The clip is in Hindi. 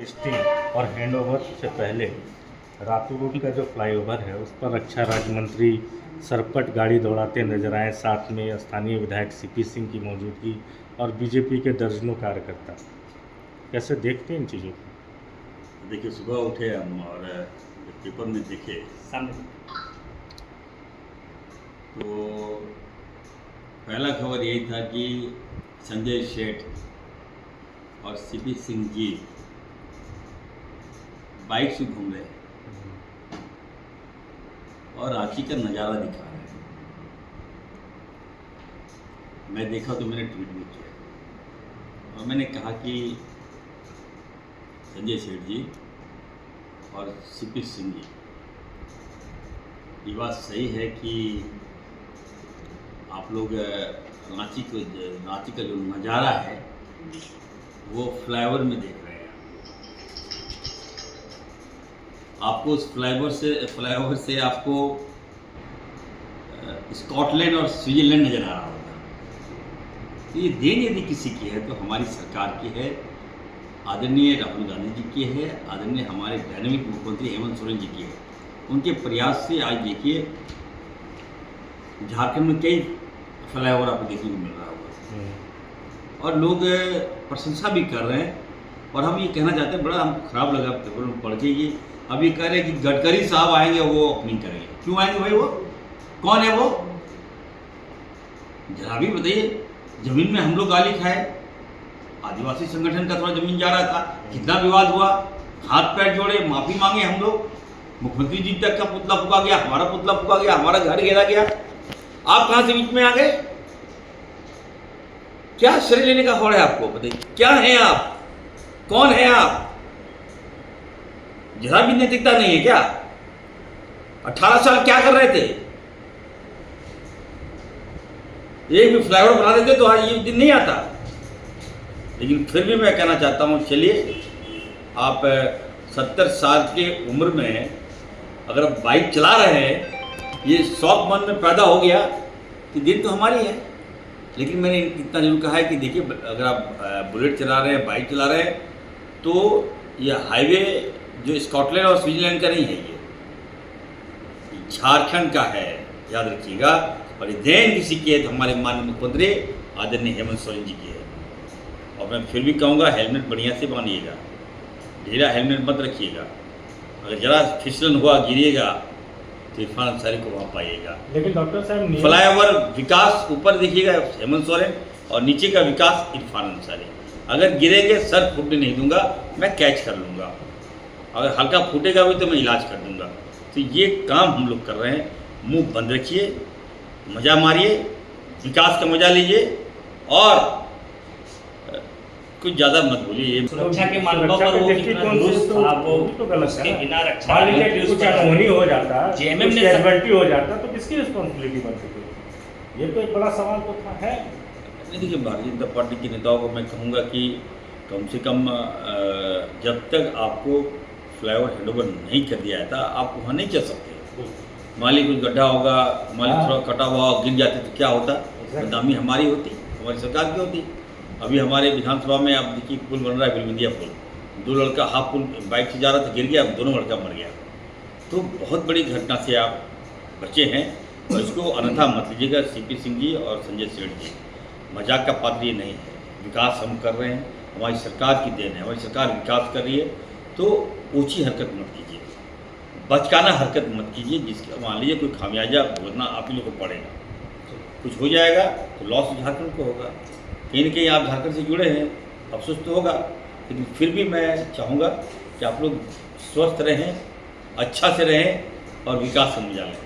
टेस्टिंग और हैंडओवर से पहले रातू रोड का जो फ्लाईओवर है उस पर रक्षा राज्य मंत्री सरपट गाड़ी दौड़ाते नजर आए, साथ में स्थानीय विधायक सीपी सिंह की मौजूदगी और बीजेपी के दर्जनों कार्यकर्ता। कैसे देखते हैं इन चीज़ों को? देखिए, सुबह उठे हम और पेपर में देखे सामने तो पहला खबर यही था कि संजय सेठ और सीपी सिंह जी बाइक से घूम रहे हैं और रांची का नज़ारा दिखा रहे हैं। मैं देखा तो मैंने ट्वीट भी किया और मैंने कहा कि संजय सेठ जी और सीपी सिंह जी, ये बात सही है कि आप लोग रांची का जो नज़ारा है वो फ्लाईओवर में देख रहे हैं। आपको उस फ्लाईओवर से आपको स्कॉटलैंड और स्विट्जरलैंड नज़र आ रहा होगा। ये देन यदि किसी की है तो हमारी सरकार की है, आदरणीय राहुल गांधी जी की है, आदरणीय हमारे डायनामिक मुख्यमंत्री हेमंत सोरेन जी की है। उनके प्रयास से आज देखिए झारखंड में कई फ्लाईओवर आपको देखने को मिल रहा होगा और लोग प्रशंसा भी कर रहे हैं। और हम ये कहना चाहते हैं, बड़ा हमको खराब लगा पेपर में पढ़ के, ये अब ये कह रहे हैं कि गडकरी साहब आएंगे वो ओपनिंग करेंगे। क्यों आएंगे भाई? वो कौन है? वो जरा भी बताइए। जमीन में हम लोग गाली खाए, आदिवासी संगठन का थोड़ा जमीन जा रहा था, कितना विवाद हुआ, हाथ पैर जोड़े, माफी मांगे हम लोग, मुख्यमंत्री जी तक का पुतला फूका गया, हमारा पुतला फूका गया, हमारा घर घेरा गया। आप कहां से बीच में आ गए? क्या श्रेय लेने का हौड़ है आपको? बताइए, क्या है आप? कौन है आप? जरा भी नैतिकता नहीं है क्या? 18 साल क्या कर रहे थे? एक भी फ्लाईओवर बना देते तो आज ये दिन नहीं आता। लेकिन फिर भी मैं कहना चाहता हूं, चलिए, आप 70 साल के उम्र में अगर आप बाइक चला रहे हैं, ये शौक मन में पैदा हो गया कि दिन तो हमारी है। लेकिन मैंने इतना जरूर कहा है कि देखिए, अगर आप बुलेट चला रहे हैं, बाइक चला रहे हैं, तो ये हाईवे जो स्कॉटलैंड और स्विट्जरलैंड का नहीं है, ये झारखंड का है, याद रखिएगा। और ये देन किसी की है तो हमारे माननीय मुख्यमंत्री आदरणीय हेमंत सोरेन जी की है। और मैं फिर भी कहूँगा, हेलमेट बढ़िया से बांधिएगा, ढीला हेलमेट मत रखिएगा। अगर जरा फिसलन हुआ, गिरिएगा तो इरफान अंसारी को वहाँ पाइएगा। लेकिन डॉक्टर साहब, फ्लाईओवर विकास ऊपर देखिएगा हेमंत सोरेन और नीचे का विकास इरफान अंसारी। अगर गिरेंगे सर फूटने नहीं दूंगा, मैं कैच कर लूँगा। अगर हल्का फूटेगा भी तो मैं इलाज कर दूंगा। तो ये काम हम लोग कर रहे हैं। मुंह बंद रखिए, मज़ा मारिए, विकास का मजा लीजिए और कुछ ज़्यादा मत बोलिए। सुरक्षा के मानकों पर वो कितना दुरुस्त था, वो उसके बिना रक्षा कुछ अनहोनी हो जाता, जेएमएम ने कैजुअल्टी हो जाता तो किसकी रिस्पॉन्सिबिलिटी बनती थी? ये तो एक बड़ा सवाल तो था है। नहीं, देखिए, भारतीय जनता पार्टी के नेताओं को मैं कहूँगा कि कम से कम जब तक आपको फ्लाईओवर हैंडओवर नहीं कर दिया था, आप वहाँ नहीं चल सकते। मान लीजिए कुछ गड्ढा होगा, मान लीजिए थोड़ा कटा हुआ गिर जाते तो क्या होता? बदनामी हमारी होती, हमारी सरकार की होती। अभी हमारे विधानसभा में आप देखिए, पुल बन रहा है, बिलबिंदिया पुल। 2 लड़का हाफ पुल बाइक से जा रहा था, गिर गया, दोनों लड़का मर गया। तो बहुत बड़ी घटना से आप बचे हैं और इसको अन्यथा मत लीजिएगा। सीपी सिंह जी और संजय सेठ जी, मजाक का पात्र ये नहीं है। विकास हम कर रहे हैं, हमारी सरकार की देन है, हमारी सरकार विकास कर रही है। तो ऊंची हरकत मत कीजिए, बचकाना हरकत मत कीजिए, जिसका मान लीजिए कोई खामियाजा भुगतना आप ही लोग को पड़ेगा। कुछ हो जाएगा तो लॉस झारखंड को होगा। कहीं न कहीं आप झारखंड से जुड़े हैं, अफसोस तो होगा, लेकिन फिर भी मैं चाहूँगा कि आप लोग स्वस्थ रहें, अच्छा से रहें और विकास से मजा लें।